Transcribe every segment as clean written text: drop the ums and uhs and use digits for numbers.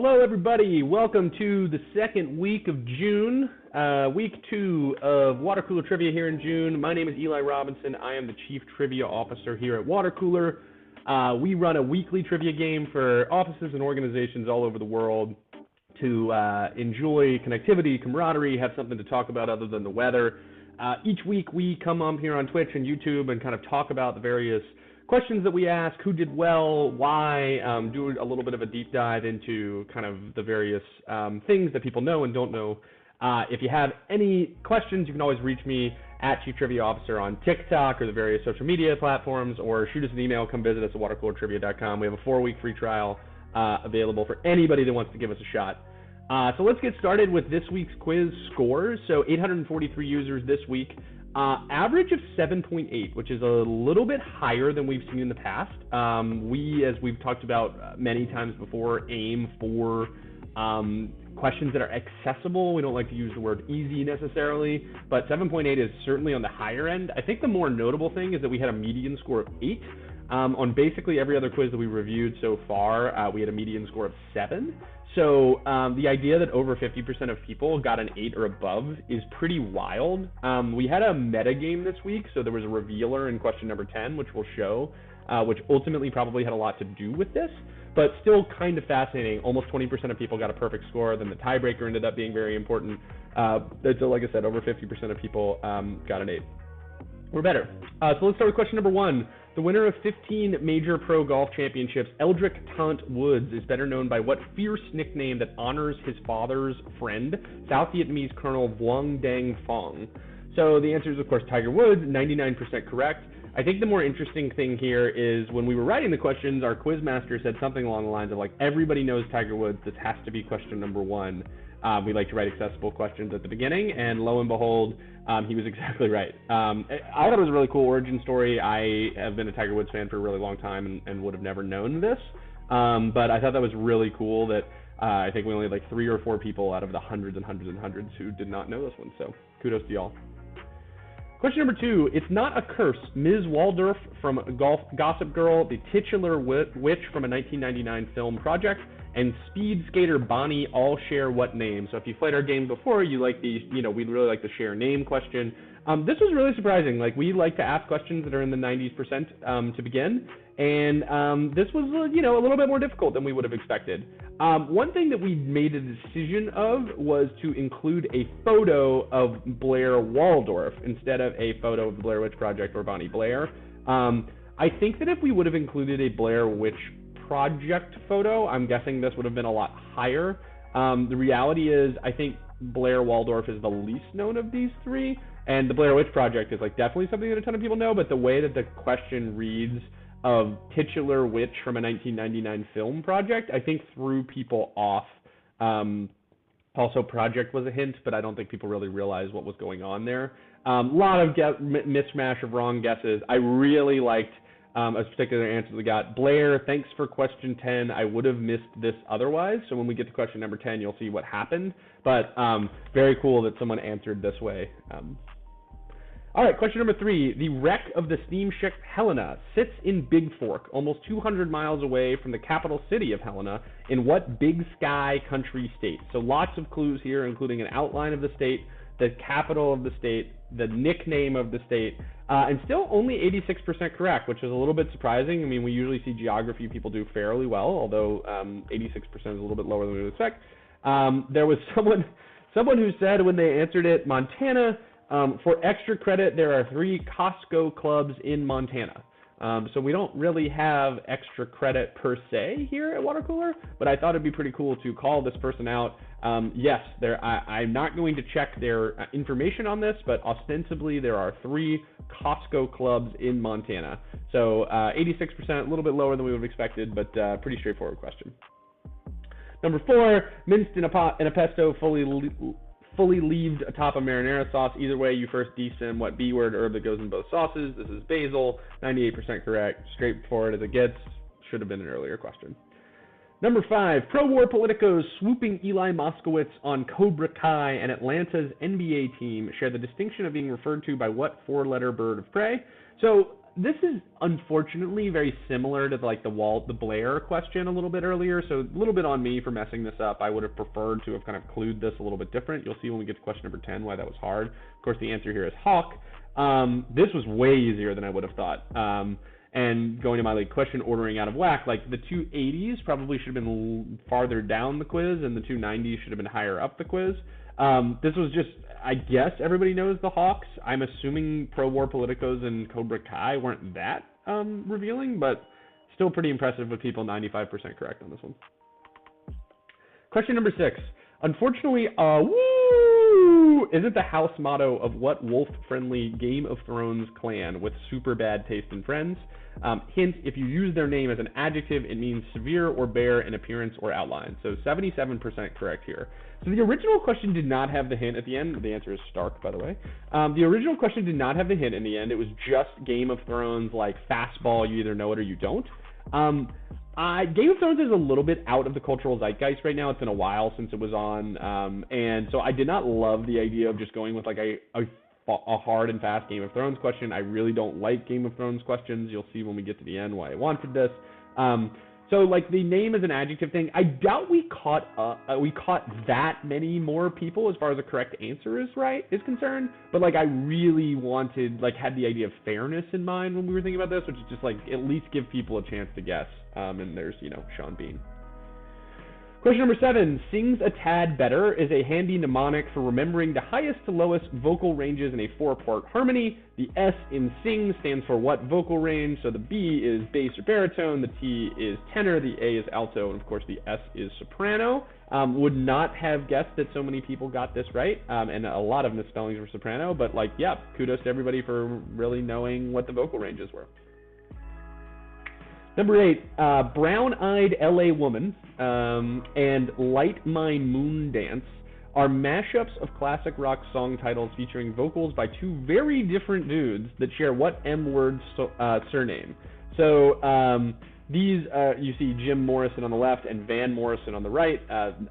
Hello, everybody. Welcome to the second week of June, week 2 of Water Cooler Trivia here in June. My name is Eli Robinson. I am the Chief Trivia Officer here at Water Cooler. We run a weekly trivia game for offices and organizations all over the world to enjoy connectivity, camaraderie, have something to talk about other than the weather. Each week we come on here on Twitch and YouTube and kind of talk about the various questions that we ask, who did well, why, do a little bit of a deep dive into kind of the various things that people know and don't know. If you have any questions, you can always reach me at Chief Trivia Officer on TikTok or the various social media platforms, or shoot us an email, come visit us at watercoolertrivia.com. We have a 4-week free trial available for anybody that wants to give us a shot. So let's get started with this week's quiz scores. So 843 users this week. Average of 7.8, which is a little bit higher than we've seen in the past. We, as we've talked about many times before, aim for questions that are accessible. We don't like to use the word easy necessarily, but 7.8 is certainly on the higher end. I think the more notable thing is that we had a median score of 8. On basically every other quiz that we reviewed so far, we had a median score of 7. So the idea that over 50% of people got an 8 or above is pretty wild. We had a meta game this week, so there was a revealer in question number 10, which we'll show, which ultimately probably had a lot to do with this, but still kind of fascinating. Almost 20% of people got a perfect score. Then the tiebreaker ended up being very important. So like I said, over 50% of people got an 8 or better. So let's start with question number 1. The winner of 15 major pro golf championships, Eldrick Tant Woods, is better known by what fierce nickname that honors his father's friend, South Vietnamese Colonel Vuong Dang Phong? So the answer is, of course, Tiger Woods, 99% correct. I think the more interesting thing here is when we were writing the questions, our quiz master said something along the lines of like, everybody knows Tiger Woods, this has to be question number 1. We like to write accessible questions at the beginning, and lo and behold, he was exactly right. I thought it was a really cool origin story. I have been a Tiger Woods fan for a really long time and would have never known this, but I thought that was really cool that I think we only had like 3 or 4 people out of the hundreds and hundreds and hundreds who did not know this one, so kudos to y'all. Question number 2, it's not a curse. Ms. Waldorf from Gossip Girl, the titular witch from a 1999 film project, and speed skater Bonnie all share what name? So if you played our game before, you like the, we'd really like the share name question. This was really surprising. Like, we like to ask questions that are in the 90% to begin, and this was, a little bit more difficult than we would have expected. One thing that we made a decision of was to include a photo of Blair Waldorf instead of a photo of the Blair Witch Project or Bonnie Blair. I think that if we would have included a Blair Witch Project photo, I'm guessing this would have been a lot higher. The reality is, I think Blair Waldorf is the least known of these 3, and the Blair Witch Project is like definitely something that a ton of people know, but the way that the question reads of titular witch from a 1999 film project, I think threw people off. Also, project was a hint, but I don't think people really realized what was going on there. A lot of mismatch of wrong guesses. I really liked a particular answer we got. Blair, thanks for question 10. I would have missed this otherwise. So when we get to question number 10, you'll see what happened. But very cool that someone answered this way. All right, question number 3. The wreck of the steamship Helena sits in Big Fork, almost 200 miles away from the capital city of Helena, in what Big Sky country state? So lots of clues here, including an outline of the state, the capital of the state, the nickname of the state, and still only 86% correct, which is a little bit surprising. I mean, we usually see geography people do fairly well, although 86% is a little bit lower than we would expect. There was someone who said when they answered it, Montana. For extra credit, there are 3 Costco clubs in Montana. So we don't really have extra credit per se here at Water Cooler, but I thought it'd be pretty cool to call this person out. Yes, I'm not going to check their information on this, but ostensibly there are 3 Costco clubs in Montana. So 86%, a little bit lower than we would have expected, but pretty straightforward question. Number 4, minced in a pesto, fully leaved atop a marinara sauce. Either way, you first desim what B word herb that goes in both sauces. This is basil, 98% correct, straightforward as it gets. Should have been an earlier question. Number 5, pro-war politicos swooping Eli Moskowitz on Cobra Kai and Atlanta's NBA team share the distinction of being referred to by what 4-letter bird of prey? So this is unfortunately very similar to like the Blair question a little bit earlier, so a little bit on me for messing this up. I would have preferred to have kind of clued this a little bit different. You'll see when we get to question number 10 why that was hard. Of course, the answer here is hawk. This was way easier than I would have thought. And going to my like question ordering out of whack, like the two 80s probably should have been farther down the quiz, and the two 90s should have been higher up the quiz. This was just, I guess everybody knows the Hawks. I'm assuming Pro-War Politicos and Cobra Kai weren't that revealing, but still pretty impressive with people 95% correct on this one. Question number 6. Unfortunately, woo isn't the house motto of what wolf-friendly Game of Thrones clan with super bad taste in friends? Hint, if you use their name as an adjective, it means severe or bare in appearance or outline. So 77% correct here. So the original question did not have the hint at the end. The answer is Stark, by the way. The original question did not have the hint in the end. It was just Game of Thrones, like fastball, you either know it or you don't. Game of Thrones is a little bit out of the cultural zeitgeist right now. It's been a while since it was on, and so I did not love the idea of just going with like a hard and fast Game of Thrones question. I really don't like Game of Thrones questions. You'll see when we get to the end why I wanted this. So like the name as an adjective thing, I doubt we caught that many more people as far as the correct answer is concerned. But like I really wanted, like had the idea of fairness in mind when we were thinking about this, which is just like at least give people a chance to guess. And there's, Sean Bean. Question number 7, sings a tad better is a handy mnemonic for remembering the highest to lowest vocal ranges in a 4-part harmony. The S in sing stands for what vocal range? So the B is bass or baritone, the T is tenor, the A is alto, and of course the S is soprano. Would not have guessed that so many people got this right, and a lot of misspellings were soprano, but like, yeah, kudos to everybody for really knowing what the vocal ranges were. Number 8, Brown-Eyed LA Woman and Light My Moon Dance are mashups of classic rock song titles featuring vocals by two very different dudes that share what M-word surname. So these, you see Jim Morrison on the left and Van Morrison on the right,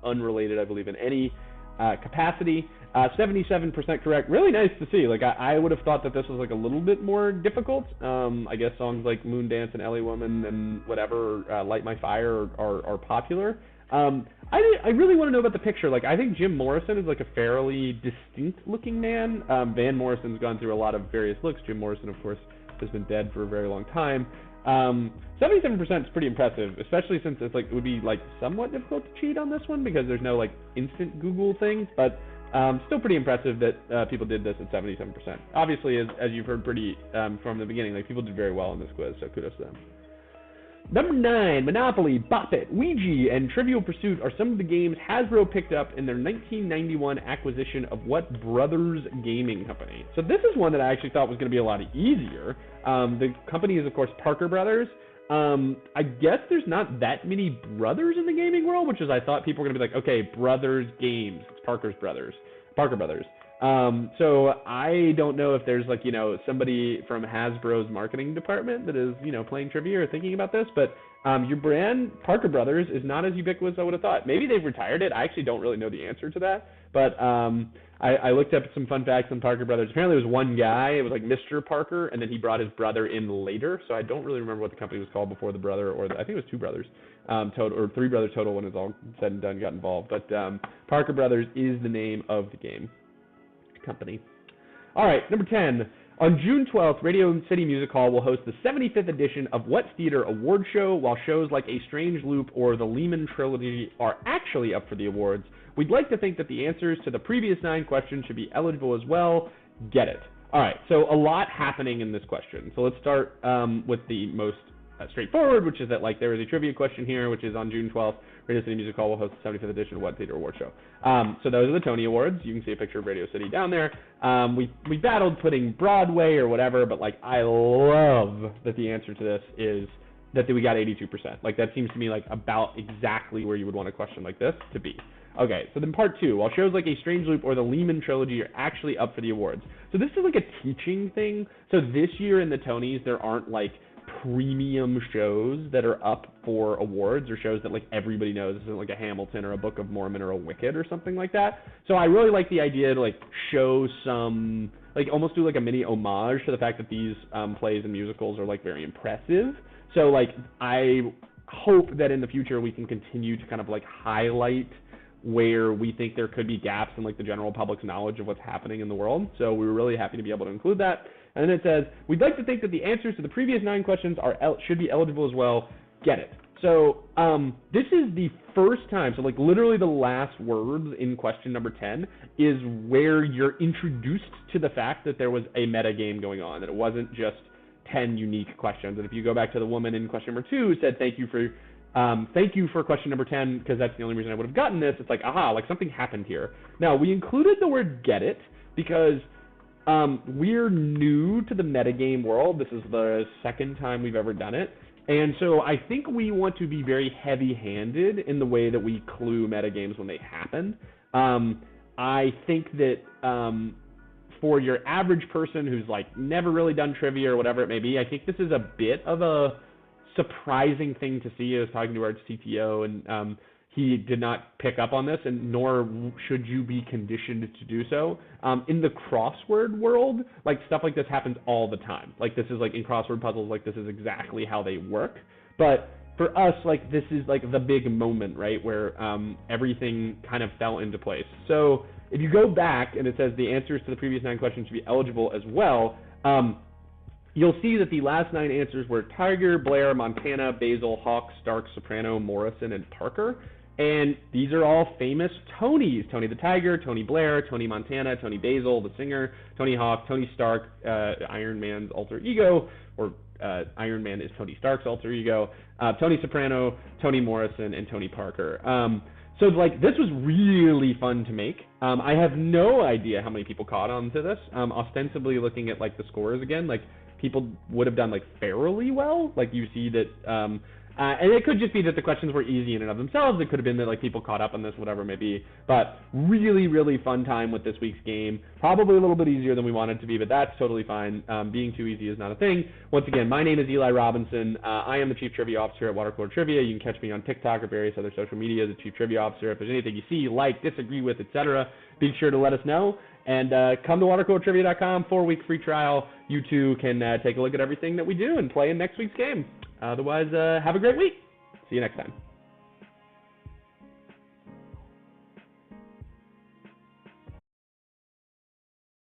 unrelated, I believe, in any capacity. 77% correct. Really nice to see. Like I would have thought that this was like a little bit more difficult. I guess songs like Moon Dance and LA Woman and whatever, Light My Fire are popular. I really want to know about the picture. Like I think Jim Morrison is like a fairly distinct looking man. Van Morrison's gone through a lot of various looks. Jim Morrison, of course, has been dead for a very long time. 77% is pretty impressive, especially since it's like it would be like somewhat difficult to cheat on this one because there's no like instant Google things, but still pretty impressive that people did this at 77%. Obviously, as you've heard pretty from the beginning, like people did very well in this quiz, so kudos to them. Number 9, Monopoly, Bop It, Ouija, and Trivial Pursuit are some of the games Hasbro picked up in their 1991 acquisition of what Brothers Gaming Company? So this is one that I actually thought was going to be a lot easier. The company is, of course, Parker Brothers. I guess there's not that many brothers in the gaming world, which is I thought people were going to be like, okay, Brothers Games, it's Parker Brothers. So I don't know if there's like, somebody from Hasbro's marketing department that is, playing trivia or thinking about this, but your brand, Parker Brothers, is not as ubiquitous as I would have thought. Maybe they've retired it. I actually don't really know the answer to that, but I looked up some fun facts on Parker Brothers. Apparently it was one guy, it was like Mr. Parker, and then he brought his brother in later, so I don't really remember what the company was called before the brother, or I think it was 2 brothers. Total, or 3 brothers total when it's all said and done got involved, but Parker Brothers is the name of the game company. All right, number 10. On June 12th, Radio City Music Hall will host the 75th edition of what theater award show? While shows like A Strange Loop or the Lehman Trilogy are actually up for the awards, we'd like to think that the answers to the previous 9 questions should be eligible as well. Get it. All right, so a lot happening in this question. So let's start with the most straightforward, which is that like there is a trivia question here, which is on June 12th, Radio City Music Hall will host the 75th edition of What Theater Award Show. So those are the Tony Awards. You can see a picture of Radio City down there. We battled putting Broadway or whatever, but like I love that the answer to this is that we got 82%. Like that seems to me like about exactly where you would want a question like this to be. Okay, so then part 2, while shows like A Strange Loop or the Lehman Trilogy are actually up for the awards. So this is like a teaching thing. So this year in the Tonys, there aren't like premium shows that are up for awards, or shows that like everybody knows. This isn't like a Hamilton or a Book of Mormon or a Wicked or something like that. So I really like the idea to like show some, like almost do like a mini homage to the fact that these plays and musicals are like very impressive. So like I hope that in the future we can continue to kind of like highlight where we think there could be gaps in like the general public's knowledge of what's happening in the world. So we were really happy to be able to include that. And then it says, we'd like to think that the answers to the previous 9 questions should be eligible as well. Get it. So this is the first time, so like literally the last words in question number 10 is where you're introduced to the fact that there was a meta game going on, that it wasn't just 10 unique questions. And if you go back to the woman in question number 2 who said, thank you for question number 10, because that's the only reason I would have gotten this, it's like, aha, like something happened here. Now, we included the word get it because we're new to the metagame world. This is the second time we've ever done it. And so I think we want to be very heavy-handed in the way that we clue metagames when they happen. I think that for your average person who's like never really done trivia or whatever it may be, I think this is a bit of a surprising thing to see. I was talking to our CTO, and he did not pick up on this, and nor should you be conditioned to do so. In the crossword world, like stuff like this happens all the time. Like this is like in crossword puzzles, like this is exactly how they work. But for us, like this is like the big moment, right, where everything kind of fell into place. So if you go back and it says the answers to the previous 9 questions should be eligible as well, you'll see that the last 9 answers were Tiger, Blair, Montana, Basil, Hawk, Stark, Soprano, Morrison, and Parker. And these are all famous Tonys. Tony the Tiger, Tony Blair, Tony Montana, Tony Basil, the singer, Tony Hawk, Tony Stark, Iron Man's alter ego, or Iron Man is Tony Stark's alter ego, Tony Soprano, Tony Morrison, and Tony Parker. So like this was really fun to make. I have no idea how many people caught on to this. Ostensibly looking at like the scores again, like people would have done like fairly well. Like you see that, and it could just be that the questions were easy in and of themselves. It could have been that like people caught up on this, whatever it may be. But really, really fun time with this week's game. Probably a little bit easier than we wanted it to be, but that's totally fine. Being too easy is not a thing. Once again, my name is Eli Robinson. I am the Chief Trivia Officer at Water Cooler Trivia. You can catch me on TikTok or various other social media as the Chief Trivia Officer. If there's anything you see, like, disagree with, etc., be sure to let us know. And come to watercoolertrivia.com, 4-week free trial. You too can take a look at everything that we do and play in next week's game. Otherwise, have a great week. See you next time.